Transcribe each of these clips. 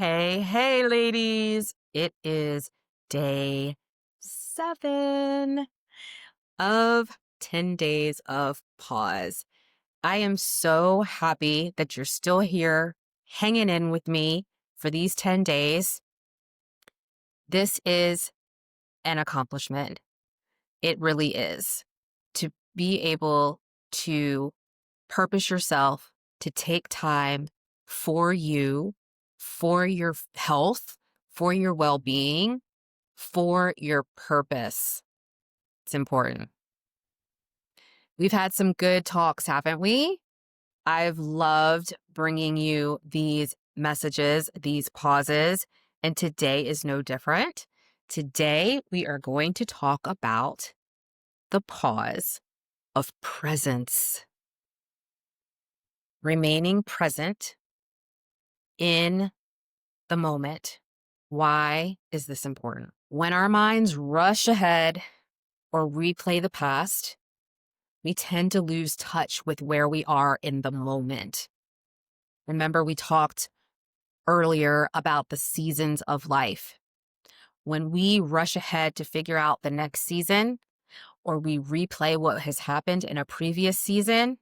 Hey, ladies. It is day 7 of 10 days of pause. I am so happy that you're still here hanging in with me for these 10 days. This is an accomplishment. It really is. To be able to purpose yourself, to take time for you, for your health, for your well-being, for your purpose. It's important. We've had some good talks, haven't we? I've loved bringing you these messages, these pauses, and today is no different. Today, we are going to talk about the pause of presence, remaining present in the moment. Why is this important? When our minds rush ahead or replay the past, we tend to lose touch with where we are in the moment. Remember, we talked earlier about the seasons of life. When we rush ahead to figure out the next season, or we replay what has happened in a previous season,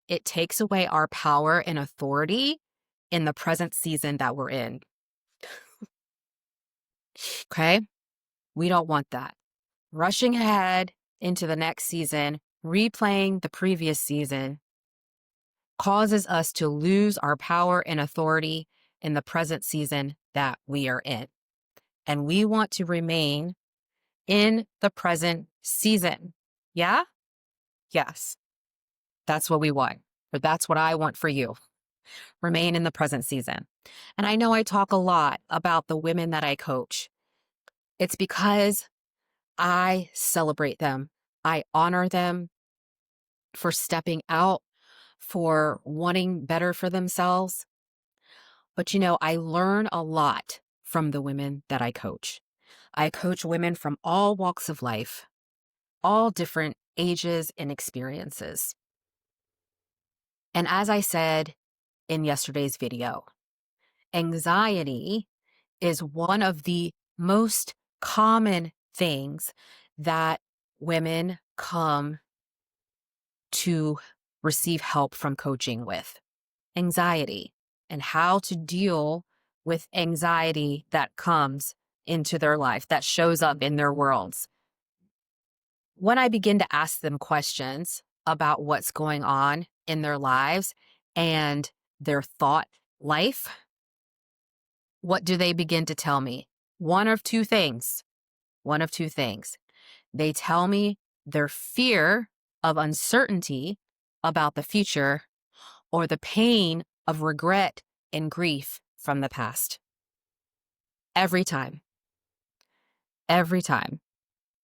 it takes away our power and authority in the present season that we're in. Okay? We don't want that. Rushing ahead into the next season, replaying the previous season, causes us to lose our power and authority in the present season that we are in. And we want to remain in the present season. Yeah? Yes. That's what we want. Or that's what I want for you. Remain in the present season. And I know I talk a lot about the women that I coach. It's because I celebrate them. I honor them for stepping out, for wanting better for themselves. But I learn a lot from the women that I coach. I coach women from all walks of life, all different ages and experiences. And as I said in yesterday's video, anxiety is one of the most common things that women come to receive help from coaching with. Anxiety and how to deal with anxiety that comes into their life, that shows up in their worlds. When I begin to ask them questions about what's going on in their lives and their thought life, what do they begin to tell me? One of two things. One of two things. They tell me their fear of uncertainty about the future or the pain of regret and grief from the past. Every time. Every time.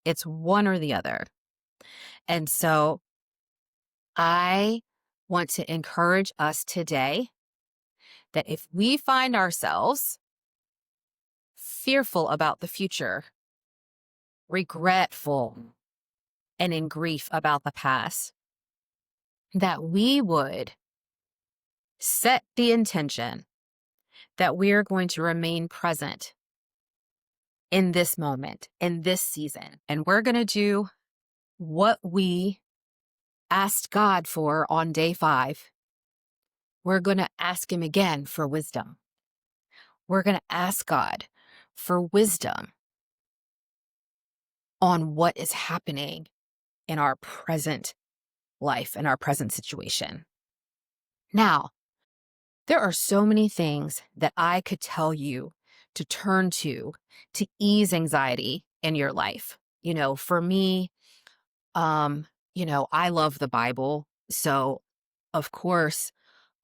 It's one or the other. And so I want to encourage us today that if we find ourselves fearful about the future, regretful, and in grief about the past, that we would set the intention that we are going to remain present in this moment, in this season. And we're going to do what we asked God for on day 5. We're going to ask Him again for wisdom. We're going to ask God for wisdom on what is happening in our present life, in our present situation. Now, there are so many things that I could tell you to turn to ease anxiety in your life. For me, I love the Bible. So, of course,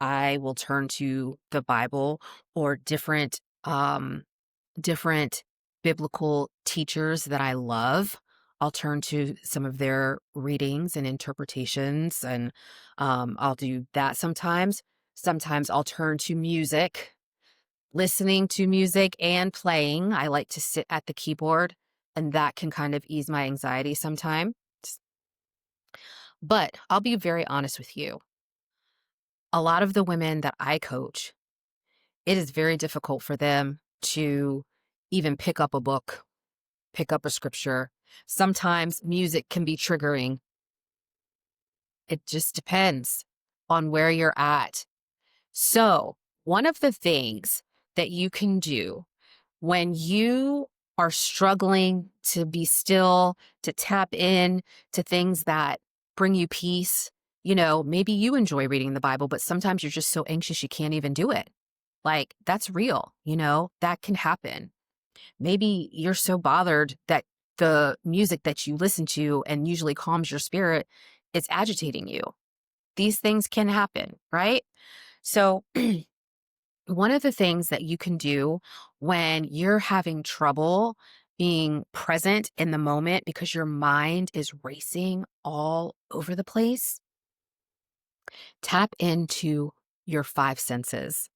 I will turn to the Bible or different biblical teachers that I love. I'll turn to some of their readings and interpretations, and I'll do that sometimes. Sometimes I'll turn to music, listening to music and playing. I like to sit at the keyboard, and that can kind of ease my anxiety sometimes. But I'll be very honest with you. A lot of the women that I coach, it is very difficult for them to even pick up a book, pick up a scripture. Sometimes music can be triggering. It just depends on where you're at. So, one of the things that you can do when you are struggling to be still, to tap in to things that bring you peace, maybe you enjoy reading the Bible, but sometimes you're just so anxious you can't even do it. Like, that's real, that can happen. Maybe you're so bothered that the music that you listen to and usually calms your spirit, it's agitating you. These things can happen, right? So, one of the things that you can do when you're having trouble being present in the moment because your mind is racing all over the place, tap into your five senses.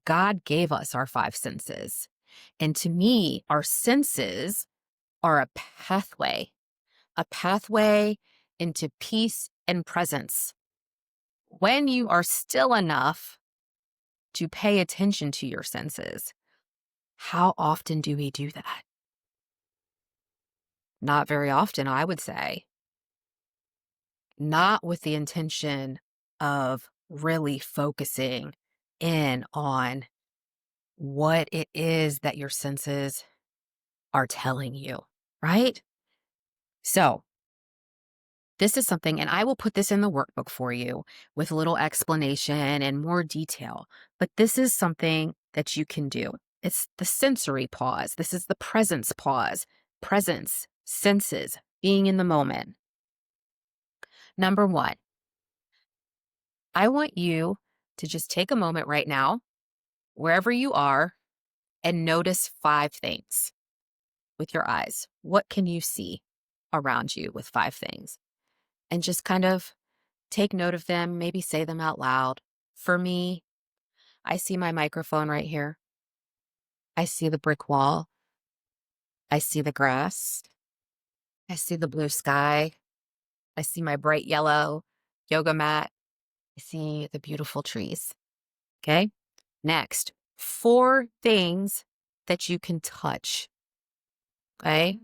God gave us our five senses. And to me, our senses are a pathway into peace and presence. When you are still enough to pay attention to your senses, how often do we do that? Not very often, I would say. Not with the intention of really focusing in on what it is that your senses are telling you, right? So, this is something, and I will put this in the workbook for you with a little explanation and more detail, but this is something that you can do. It's the sensory pause. This is the presence pause. Presence, senses, being in the moment. Number one, I want you to just take a moment right now, wherever you are, and notice five things with your eyes. What can you see around you with five things? And just kind of take note of them, maybe say them out loud. For me, I see my microphone right here. I see the brick wall. I see the grass. I see the blue sky. I see my bright yellow yoga mat. I see the beautiful trees. Okay. Next, four things that you can touch. Okay.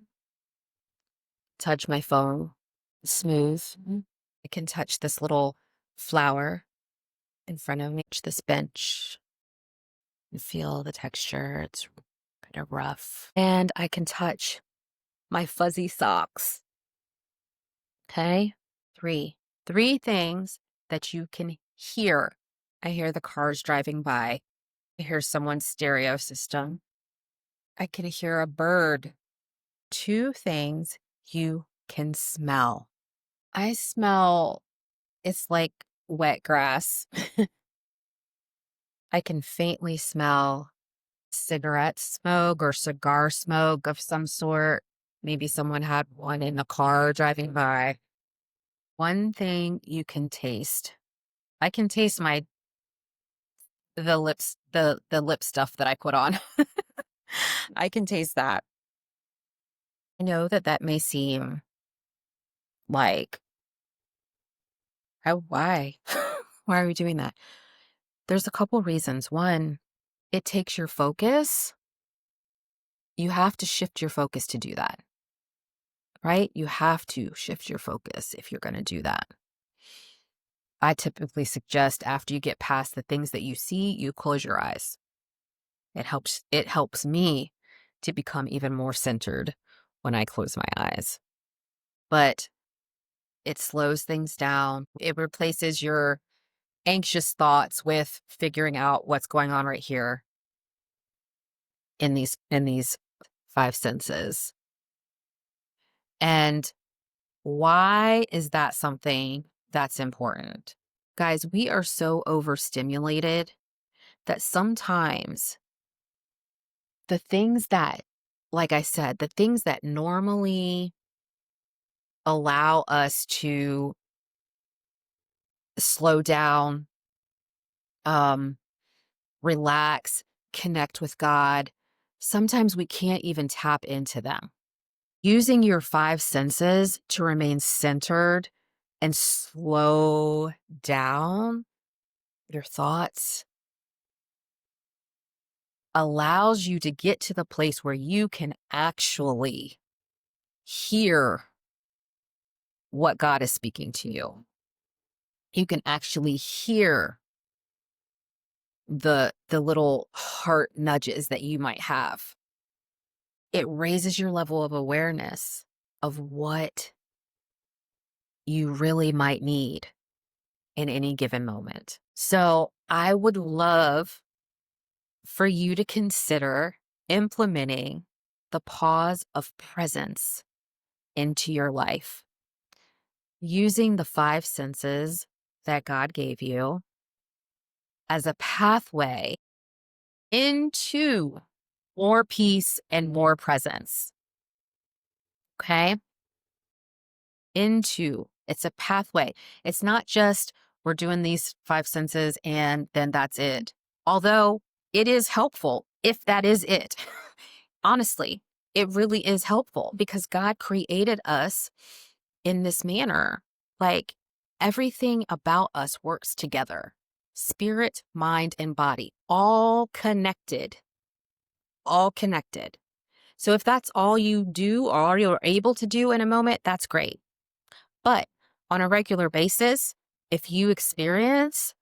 Touch my phone. Smooth. I can touch this little flower in front of me. Touch this bench and feel the texture. It's kind of rough. And I can touch my fuzzy socks. Okay. Three things that you can hear. I hear the cars driving by. I hear someone's stereo system. I can hear a bird. Two things you can smell. I smell, it's like wet grass. I can faintly smell cigarette smoke or cigar smoke of some sort. Maybe someone had one in the car driving by. One thing you can taste. I can taste the lips, the lip stuff that I put on. I can taste that. I know that may seem like, why? Why are we doing that? There's a couple reasons. One, it takes your focus. You have to shift your focus to do that, right? You have to shift your focus if you're going to do that. I typically suggest after you get past the things that you see, you close your eyes. It helps me to become even more centered when I close my eyes. But it slows things down. It replaces your anxious thoughts with figuring out what's going on right here in these five senses. And why is that something that's important? Guys, we are so overstimulated that sometimes the things that, like I said, the things that normally allow us to slow down, relax, connect with God, sometimes we can't even tap into them. Using your five senses to remain centered and slow down your thoughts, allows you to get to the place where you can actually hear what God is speaking to you. You can actually hear the little heart nudges that you might have. It raises your level of awareness of what you really might need in any given moment. So I would love for you to consider implementing the pause of presence into your life, using the 5 senses that God gave you as a pathway into more peace and more presence. Okay? It's a pathway. It's not just we're doing these 5 senses and then that's it. Although it is helpful if that is it. Honestly, it really is helpful because God created us in this manner. Like everything about us works together. Spirit, mind, and body, all connected. All connected. So if that's all you do or all you're able to do in a moment, that's great. But on a regular basis, if you experience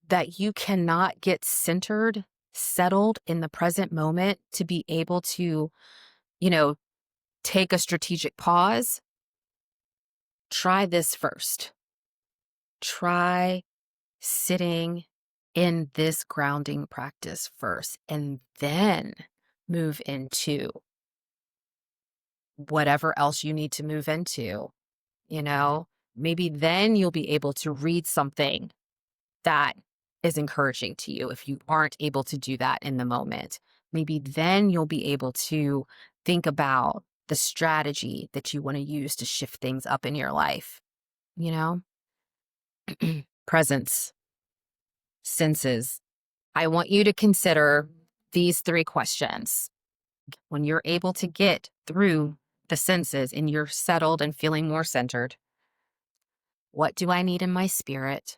that you cannot get centered, settled in the present moment to be able to, take a strategic pause, try this first. Try sitting in this grounding practice first, and then move into whatever else you need to move into. Maybe then you'll be able to read something that is encouraging to you if you aren't able to do that in the moment. Maybe then you'll be able to think about the strategy that you want to use to shift things up in your life. Presence, senses. I want you to consider these 3 questions. When you're able to get through the senses and you're settled and feeling more centered, what do I need in my spirit?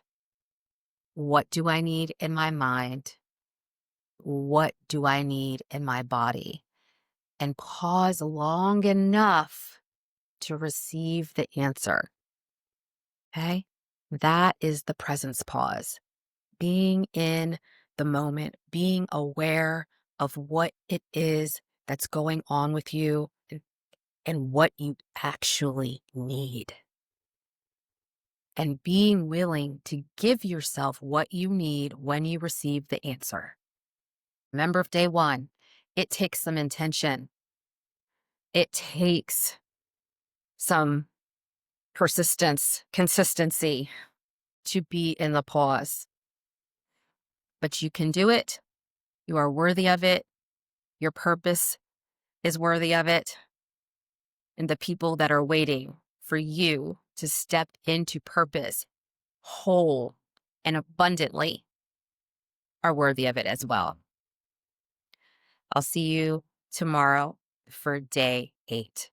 What do I need in my mind? What do I need in my body? And pause long enough to receive the answer. Okay? That is the presence pause. Being in the moment, being aware of what it is that's going on with you and what you actually need. And being willing to give yourself what you need when you receive the answer. Remember of day 1, it takes some intention. It takes some persistence, consistency to be in the pause. But you can do it. You are worthy of it. Your purpose is worthy of it. And the people that are waiting for you to step into purpose whole and abundantly are worthy of it as well. I'll see you tomorrow for day 8.